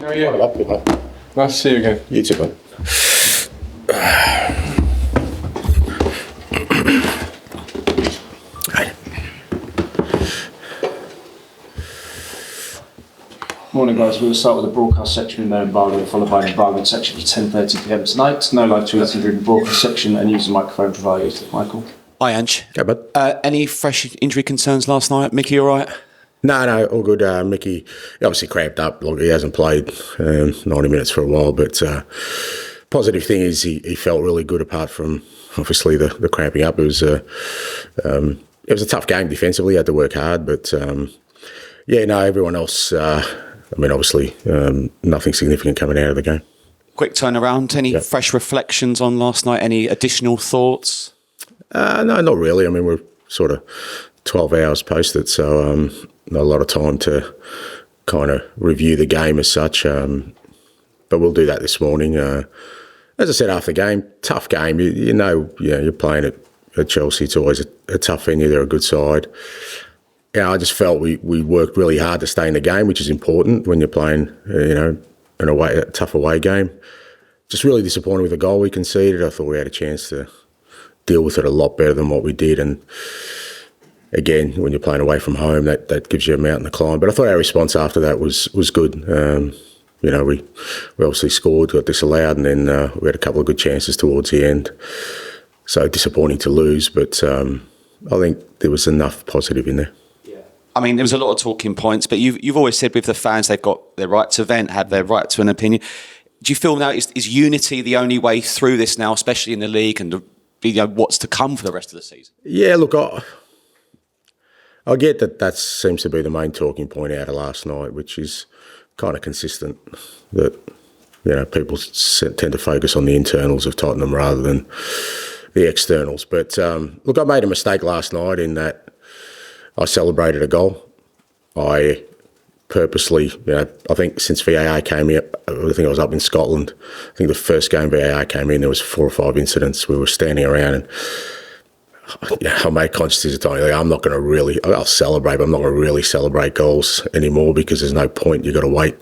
How are you? Good, mate. Nice to see you again. You too, mate. Morning, guys. We'll start with the broadcast section in the embargo, followed by an embargoed section for 10:30 p.m. tonight. No live tweeting during the broadcast section, and use the microphone provided. Michael. Hi, Ange. Go, bud. Any fresh injury concerns last night? Mickey, all right? No, all good. Mickey obviously cramped up. Look, he hasn't played 90 minutes for a while, but positive thing is he felt really good apart from obviously the cramping up. It was a tough game defensively. He had to work hard, but everyone else. Obviously, nothing significant coming out of the game. Quick turnaround. Any fresh reflections on last night? Any additional thoughts? No, not really. I mean, we're sort of 12 hours post it, so not a lot of time to kind of review the game as such. But we'll do that this morning. As I said after the game, tough game. You're playing at Chelsea. It's always a tough venue. They're a good side. Yeah, I just felt we worked really hard to stay in the game, which is important when you're playing, a tough away game. Just really disappointed with the goal we conceded. I thought we had a chance to deal with it a lot better than what we did. And again, when you're playing away from home, that gives you a mountain to climb. But I thought our response after that was good. We obviously scored, got disallowed, and then we had a couple of good chances towards the end. So disappointing to lose, but I think there was enough positive in there. I mean, there was a lot of talking points, but you've always said with the fans, they've got their right to vent, have their right to an opinion. Do you feel now is unity the only way through this now, especially in the league, and what's to come for the rest of the season? Yeah, look, I get that seems to be the main talking point out of last night, which is kind of consistent, that people tend to focus on the internals of Tottenham rather than the externals. But look, I made a mistake last night in that I celebrated a goal. I purposely, I think since VAR came in, I think I was up in Scotland. I think the first game VAR came in, there was 4 or 5 incidents. We were standing around and I made conscious decision, I'm not going to really, I'll celebrate, but I'm not going to really celebrate goals anymore because there's no point. You've got to wait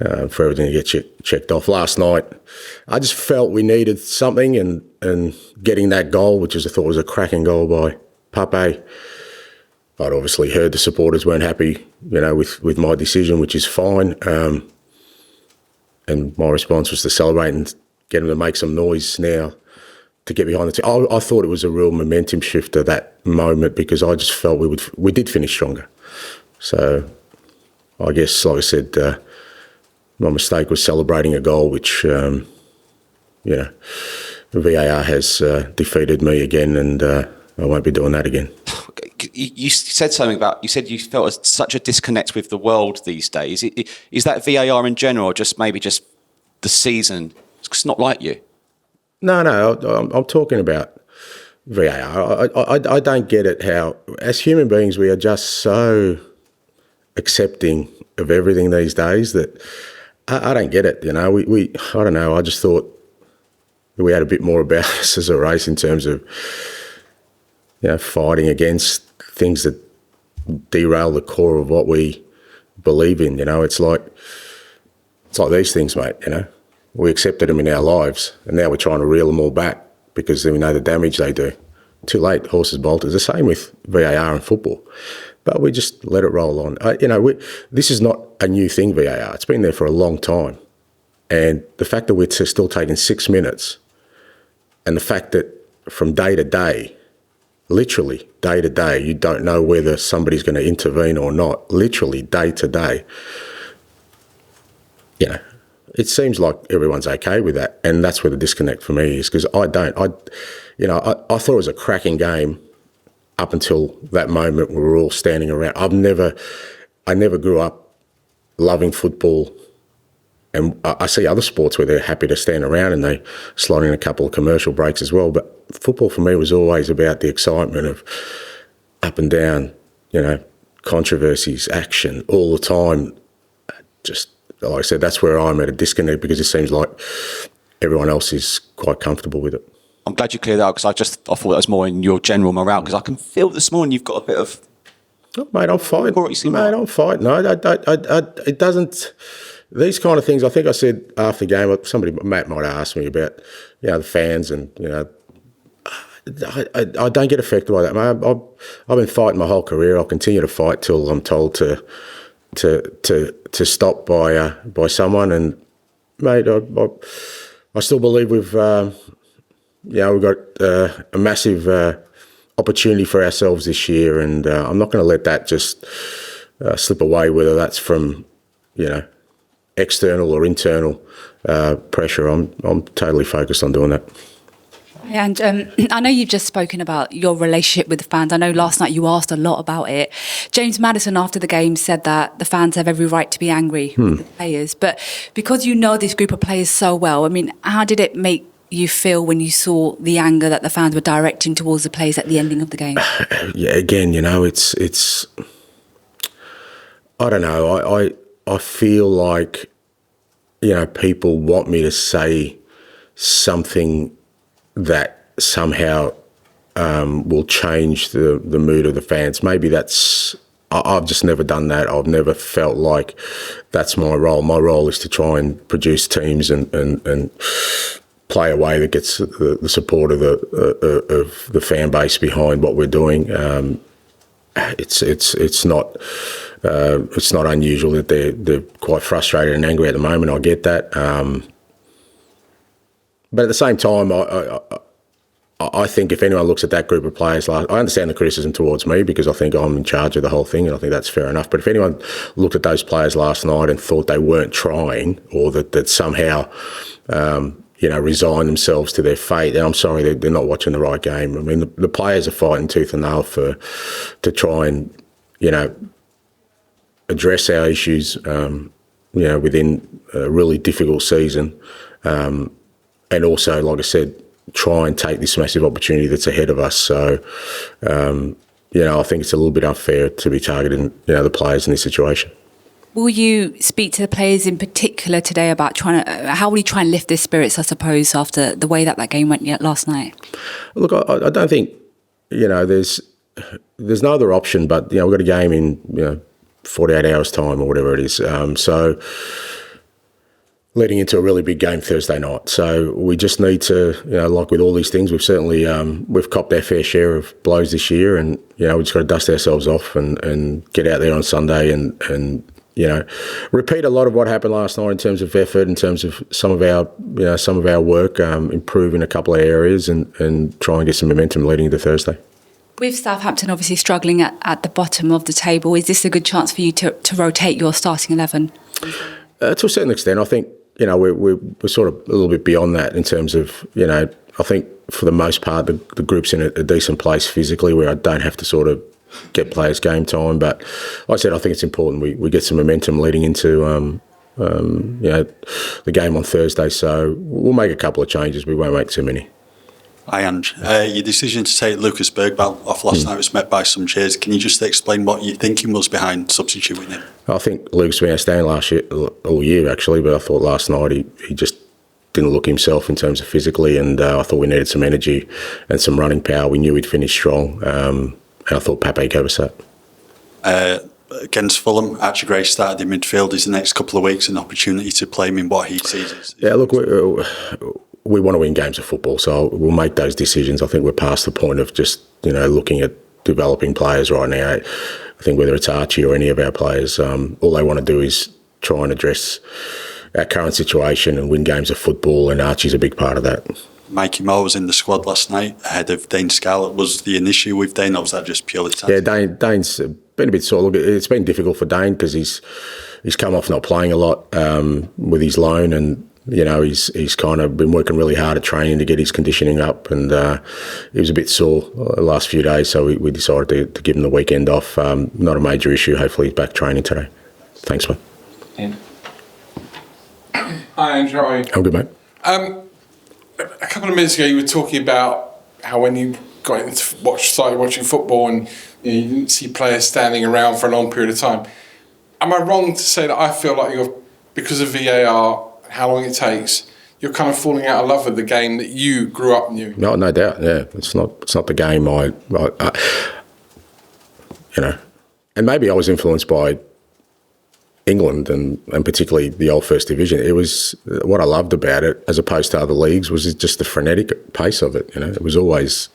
for everything to get checked off. Last night, I just felt we needed something and getting that goal, which I thought was a cracking goal by Pape. I'd obviously heard the supporters weren't happy, with my decision, which is fine. And my response was to celebrate and get them to make some noise now to get behind the team. I thought it was a real momentum shifter, that moment, because I just felt we did finish stronger. So I guess, like I said, my mistake was celebrating a goal, which, VAR has defeated me again, and I won't be doing that again. You said something about, you said you felt such a disconnect with the world these days. Is that VAR in general, or just the season? It's not like you. No, I'm talking about VAR. I don't get it how, as human beings, we are just so accepting of everything these days that I don't get it. I don't know. I just thought we had a bit more about us as a race in terms of, fighting against things that derail the core of what we believe in. It's like these things, mate. We accepted them in our lives, and now we're trying to reel them all back because we know the damage they do. Too late, horses bolted. The same with VAR and football, but we just let it roll on. This is not a new thing, VAR. It's been there for a long time, and the fact that we're still taking 6 minutes, and the fact that from day to day, literally day to day, you don't know whether somebody's going to intervene or not. Literally day to day, it seems like everyone's okay with that, and that's where the disconnect for me is, because I thought it was a cracking game up until that moment. We were all standing around. I never grew up loving football, and I see other sports where they're happy to stand around and they slot in a couple of commercial breaks as well. But football for me was always about the excitement of up and down, controversies, action all the time. Just like I said, that's where I'm at a disconnect, because it seems like everyone else is quite comfortable with it. I'm glad you cleared that out, because I thought that was more in your general morale, because I can feel this morning you've got a bit of... Oh, mate, I'm fine. Mate, I'm fine. No, it doesn't... these kind of things, I think I said after the game, Matt might have asked me about, the fans and, I don't get affected by that, mate. I've been fighting my whole career. I'll continue to fight till I'm told to stop by someone. And mate, I still believe we've got a massive opportunity for ourselves this year, and I'm not going to let that just slip away. Whether that's from external or internal pressure, I'm totally focused on doing that. And I know you've just spoken about your relationship with the fans. I know last night you asked a lot about it. James Maddison, after the game, said that the fans have every right to be angry with the players. But because you know this group of players so well, I mean, how did it make you feel when you saw the anger that the fans were directing towards the players at the ending of the game? Yeah, again, it's I don't know. I feel like, people want me to say something that somehow will change the mood of the fans. Maybe I've just never done that. I've never felt like that's my role. My role is to try and produce teams and play a way that gets the support of the fan base behind what we're doing. It's not unusual that they're quite frustrated and angry at the moment. I get that. But at the same time, I think if anyone looks at that group of players, I understand the criticism towards me because I think I'm in charge of the whole thing, and I think that's fair enough. But if anyone looked at those players last night and thought they weren't trying, or that somehow, resign themselves to their fate, then I'm sorry, they're not watching the right game. I mean, the players are fighting tooth and nail to try and, address our issues, within a really difficult season. And also, like I said, try and take this massive opportunity that's ahead of us. So, I think it's a little bit unfair to be targeting, the players in this situation. Will you speak to the players in particular today about how will you try and lift their spirits, I suppose, after the way that game went last night? Look, I don't think, there's no other option, but, we've got a game in, 48 hours' time or whatever it is. So leading into a really big game Thursday night. So we just need to, like with all these things, we've certainly, we've copped our fair share of blows this year, and, we just got to dust ourselves off and get out there on Sunday and repeat a lot of what happened last night in terms of effort, in terms of some of our work, improve in a couple of areas and try and get some momentum leading into Thursday. With Southampton obviously struggling at the bottom of the table, is this a good chance for you to rotate your starting 11? To a certain extent, I think, we're sort of a little bit beyond that in terms of, I think for the most part, the group's in a decent place physically where I don't have to sort of get players game time. But like I said, I think it's important we get some momentum leading into, the game on Thursday. So we'll make a couple of changes. We won't make too many. Hi, Ange. Your decision to take Lucas Bergvall off last night was met by some cheers. Can you just explain what your thinking was behind substituting him? I think Luke's been outstanding all year, actually, but I thought last night he just didn't look himself in terms of physically, and I thought we needed some energy and some running power. We knew he'd finish strong, and I thought Pape gave us that. Against Fulham, Archie Gray started in midfield. Is the next couple of weeks an opportunity to play him in what he sees as... Yeah, look, we want to win games of football, so we'll make those decisions. I think we're past the point of just, looking at developing players right now. I think whether it's Archie or any of our players, all they want to do is try and address our current situation and win games of football, and Archie's a big part of that. Mikey Moore was in the squad last night ahead of Dane Scarlett. Was the issue with Dane, or was that just purely tactical? Yeah, Dane's been a bit sore. Look, it's been difficult for Dane because he's come off not playing a lot with his loan, and he's kind of been working really hard at training to get his conditioning up, and he was a bit sore the last few days, so we decided to give him the weekend off. Not a major issue. Hopefully he's back training today. Thanks, mate. Ian. Hi, Ange. How are you? I'm good, mate. A couple of minutes ago, you were talking about how when you got into started watching football and you didn't see players standing around for a long period of time. Am I wrong to say that I feel like because of VAR, how long it takes, you're kind of falling out of love with the game that you grew up knowing? No doubt. Yeah, it's not the game I and maybe I was influenced by England and particularly the old First Division. It was what I loved about it, as opposed to other leagues, was just the frenetic pace of it. It was always,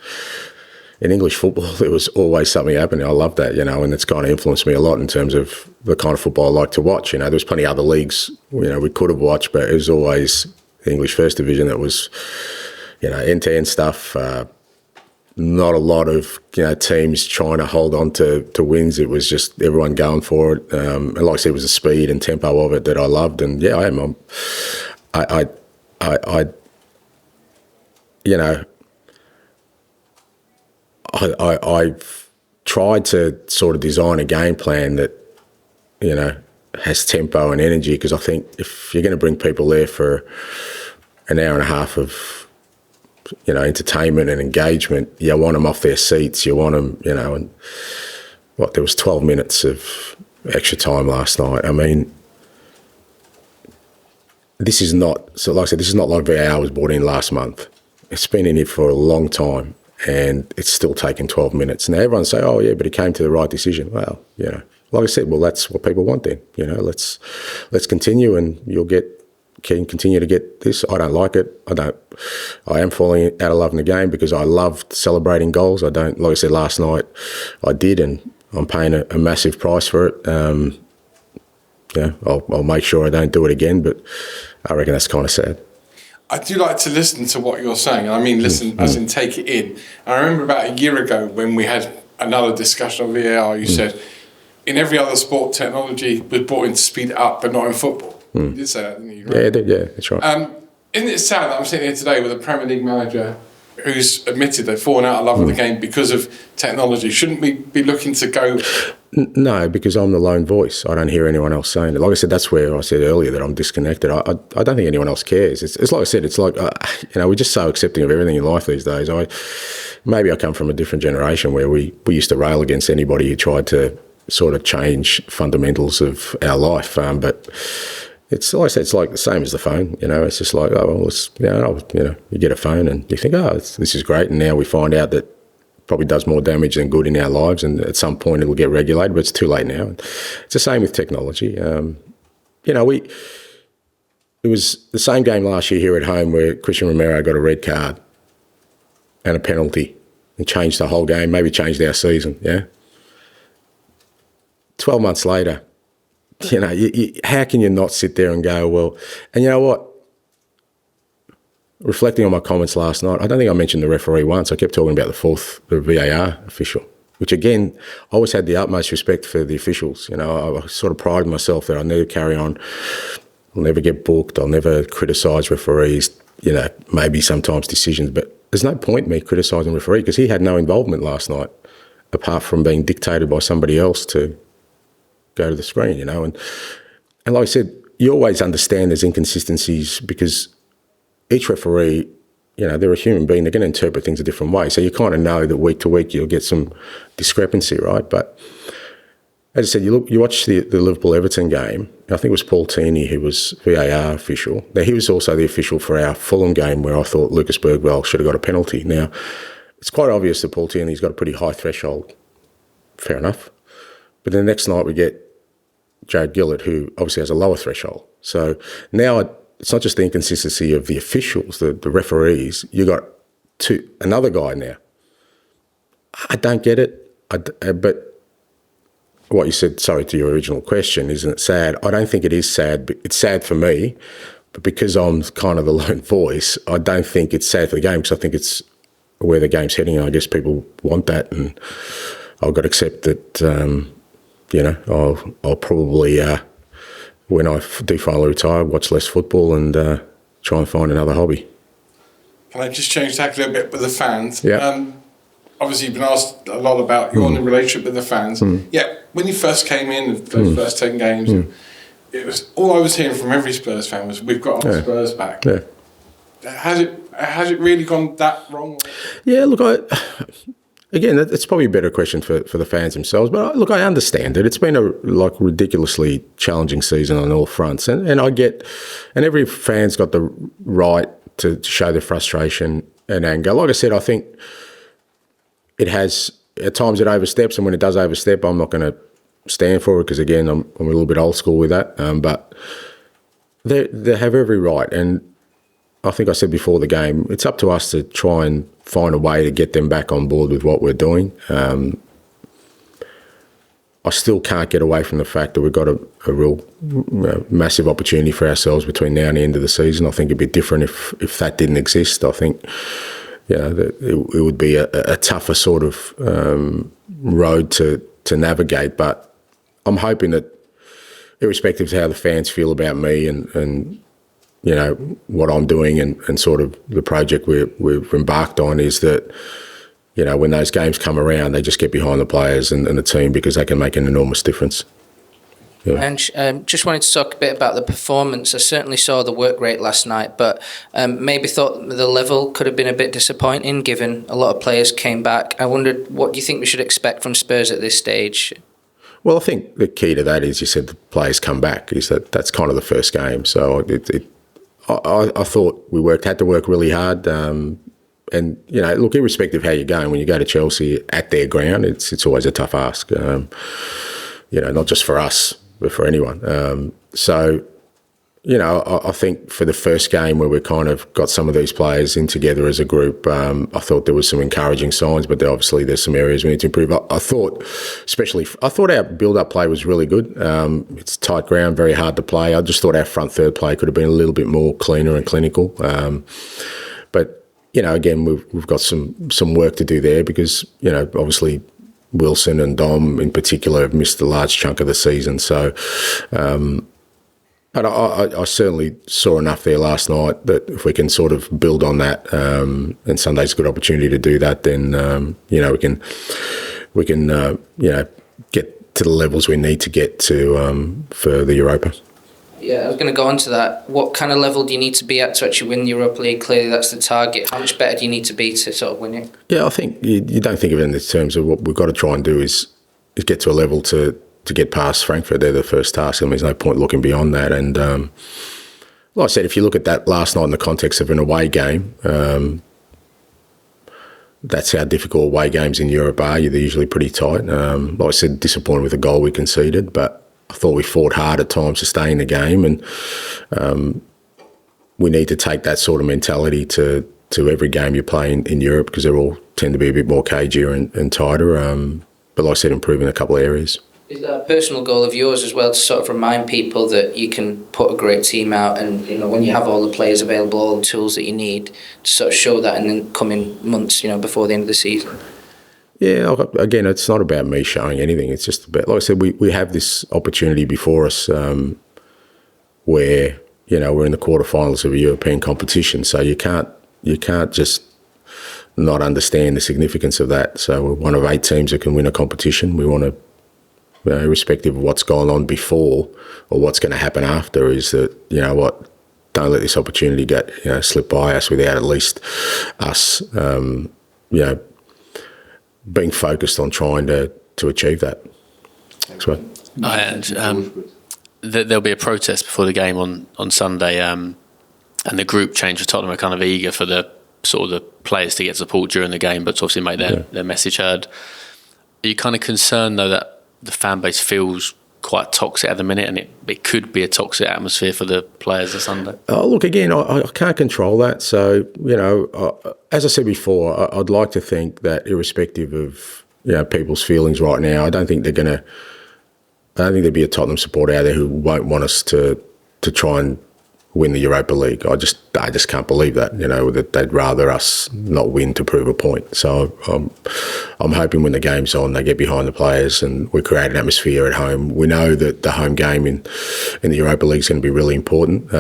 in English football, there was always something happening. I loved that, and it's kind of influenced me a lot in terms of the kind of football I like to watch. There's plenty of other leagues, we could have watched, but it was always the English First Division that was, end-to-end stuff. Not a lot of teams trying to hold on to wins. It was just everyone going for it. And like I said, it was the speed and tempo of it that I loved. And yeah, I am. I've tried to sort of design a game plan that has tempo and energy, because I think if you're going to bring people there for an hour and a half of entertainment and engagement, you want them off their seats. You want them, and there was 12 minutes of extra time last night. I mean, this is not, so like I said, this is not like VAR was brought in last month. It's been in here for a long time, and it's still taking 12 minutes. Now everyone say, oh yeah, but he came to the right decision. Well, like I said, well, that's what people want then. Let's continue, and can continue to get this. I don't like it. I am falling out of loving the game, because I loved celebrating goals. I don't, like I said last night, I did, and I'm paying a massive price for it. I'll make sure I don't do it again, but I reckon that's kind of sad. I do like to listen to what you're saying. I mean, listen, as in take it in. I remember about a year ago when we had another discussion on VAR, you said, in every other sport, technology was brought in to speed it up, but not in football. You did say that, didn't you? Right? Yeah, I did, yeah, that's right. Isn't it sad that I'm sitting here today with a Premier League manager who's admitted they've fallen out of love with the game because of technology? Shouldn't we be looking to go... No, because I'm the lone voice. I don't hear anyone else saying it. Like I said, that's where I said earlier that I'm disconnected. I don't think anyone else cares. It's like I said, it's like, we're just so accepting of everything in life these days. Maybe I come from a different generation where we used to rail against anybody who tried to sort of change fundamentals of our life. But it's, like I said, it's like the same as the phone. It's just like, oh, well, you get a phone and you think, oh, this is great. And now we find out that probably does more damage than good in our lives, and at some point it'll get regulated, but it's too late now. It's the same with technology. It was the same game last year here at home where Christian Romero got a red card and a penalty and changed the whole game, maybe changed our season, 12 months later, how can you not sit there and go, well, and you know what? Reflecting on my comments last night, I don't think I mentioned the referee once. I kept talking about the VAR official, which again, I always had the utmost respect for the officials. I sort of prided myself that I never carry on. I'll never get booked. I'll never criticise referees, maybe sometimes decisions, but there's no point in me criticising the referee because he had no involvement last night apart from being dictated by somebody else to go to the screen, And like I said, you always understand there's inconsistencies because each referee, they're a human being. They're going to interpret things a different way. So you kind of know that week to week you'll get some discrepancy, right? But as I said, you watch the Liverpool-Everton game. I think it was Paul Tierney who was VAR official. Now, he was also the official for our Fulham game where I thought Lucas Bergvall should have got a penalty. Now, it's quite obvious that Paul Tierney's got a pretty high threshold. Fair enough. But then the next night we get Jared Gillett, who obviously has a lower threshold. So now it's not just the inconsistency of the officials, the referees. You got another guy now. I don't get it. But what you said, sorry, to your original question, isn't it sad? I don't think it is sad. But it's sad for me, but because I'm kind of the lone voice, I don't think it's sad for the game because I think it's where the game's heading. I guess people want that, and I've got to accept that. I'll probably. When I do finally retire, watch less football and try and find another hobby. Can I just change tack a little bit with the fans? Yeah. Obviously, you've been asked a lot about your relationship with the fans. Yeah, when you first came in, those first 10 games, it was all I was hearing from every Spurs fan was, "We've got our Spurs back." Yeah. Has it really gone that wrong? Yeah. Look, again, it's probably a better question for the fans themselves. But look, I understand it. It's been a ridiculously challenging season on all fronts, and I get, and every fan's got the right to show their frustration and anger. Like I said, I think it has at times it oversteps, and when it does overstep, I'm not going to stand for it because, again, I'm a little bit old school with that. But they have every right. And I think I said before the game, it's up to us to try and find a way to get them back on board with what we're doing. I still can't get away from the fact that we've got a real massive opportunity for ourselves between now and the end of the season. I think it'd be different if that didn't exist. I think it would be a tougher sort of road to navigate. But I'm hoping that, irrespective of how the fans feel about me and what I'm doing and sort of the project we've embarked on, is that, when those games come around, they just get behind the players and the team, because they can make an enormous difference. Yeah. And just wanted to talk a bit about the performance. I certainly saw the work rate last night, but maybe thought the level could have been a bit disappointing given a lot of players came back. I wondered, what do you think we should expect from Spurs at this stage? Well, I think the key to that is, you said the players come back, is that's kind of the first game. So I thought we had to work really hard. And, look, irrespective of how you're going, when you go to Chelsea at their ground, it's always a tough ask, not just for us, but for anyone. I think for the first game where we kind of got some of these players in together as a group, I thought there was some encouraging signs, but obviously there's some areas we need to improve. I thought our build-up play was really good. It's tight ground, very hard to play. I just thought our front third play could have been a little bit more cleaner and clinical. But again, we've got some work to do there, because, obviously Wilson and Dom in particular have missed a large chunk of the season. So, but I certainly saw enough there last night that if we can sort of build on that, and Sunday's a good opportunity to do that, then, we can get to the levels we need to get to for the Europa. Yeah, I was going to go on to that. What kind of level do you need to be at to actually win the Europa League? Clearly, that's the target. How much better do you need to be to sort of win it? Yeah, I think you don't think of it in terms of what we've got to try and do is get to a level to get past Frankfurt. They're the first task, and there's no point looking beyond that. And like I said, if you look at that last night in the context of an away game, that's how difficult away games in Europe are. They're usually pretty tight. Like I said, disappointed with the goal we conceded, but I thought we fought hard at times to stay in the game, and we need to take that sort of mentality to every game you play in Europe, because they all tend to be a bit more cagier and tighter. But like I said, improving a couple of areas. Is that a personal goal of yours as well, to sort of remind people that you can put a great team out, and when you have all the players available, all the tools that you need, to sort of show that in the coming months, before the end of the season? Yeah, again, it's not about me showing anything. It's just about, like I said, we have this opportunity before us where, we're in the quarterfinals of a European competition. So you can't just not understand the significance of that. So we're one of 8 teams that can win a competition. We want to, irrespective of what's gone on before or what's going to happen after, is that, don't let this opportunity get, slip by us without at least us, being focused on trying to achieve that. That's right. And there'll be a protest before the game on Sunday, and the group change for Tottenham are kind of eager for the sort of the players to get support during the game, but to obviously make their message heard. Are you kind of concerned though that the fan base feels quite toxic at the minute, and it could be a toxic atmosphere for the players on Sunday? Oh, look, again, I can't control that. So, as I said before, I'd like to think that irrespective of people's feelings right now, I don't think there'd be a Tottenham supporter out there who won't want us to try and win the Europa League. I just can't believe that, that they'd rather us not win to prove a point. So I'm hoping when the game's on, they get behind the players and we create an atmosphere at home. We know that the home game in the Europa League is going to be really important.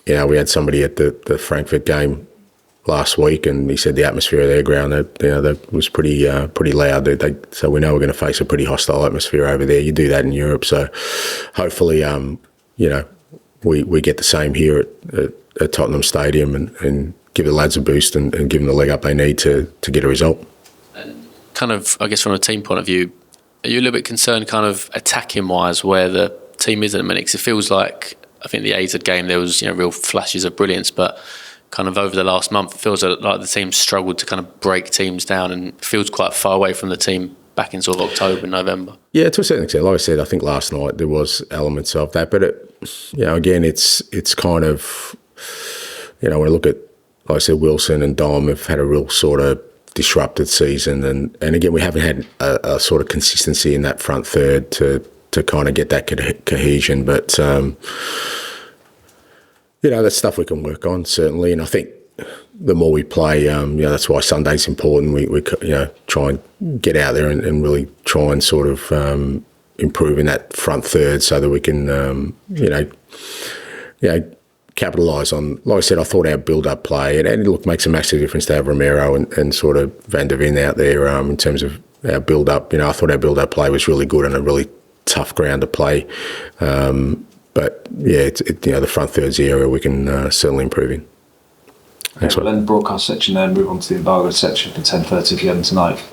We had somebody at the Frankfurt game last week, and he said the atmosphere of their ground that was pretty loud. So we know we're going to face a pretty hostile atmosphere over there. You do that in Europe, so hopefully, we get the same here at Tottenham Stadium and give the lads a boost and give them the leg up they need to get a result. And kind of, I guess, from a team point of view, are you a little bit concerned, kind of attacking wise, where the team is at the minute? 'Cause it feels like, I think the AZ game there was real flashes of brilliance, but kind of over the last month, it feels like the team struggled to kind of break teams down, and feels quite far away from the team back in sort of October, November. Yeah, to a certain extent. Like I said, I think last night there was elements of that, but again, it's kind of, when I look at, like I said, Wilson and Dom have had a real sort of disrupted season, and again, we haven't had a sort of consistency in that front third to kind of get that cohesion, but that's stuff we can work on, certainly, and I think the more we play, that's why Sunday's important. We try and get out there and really try and sort of improve in that front third so that we can, capitalise on. Like I said, I thought our build-up play, and look, makes a massive difference to have Romero and sort of Van der Ven out there in terms of our build-up. I thought our build-up play was really good on a really tough ground to play. But yeah, the front third's the area we can certainly improve in. Thanks. We'll end the broadcast section there and move on to the embargoed section for 10:30 p.m. tonight.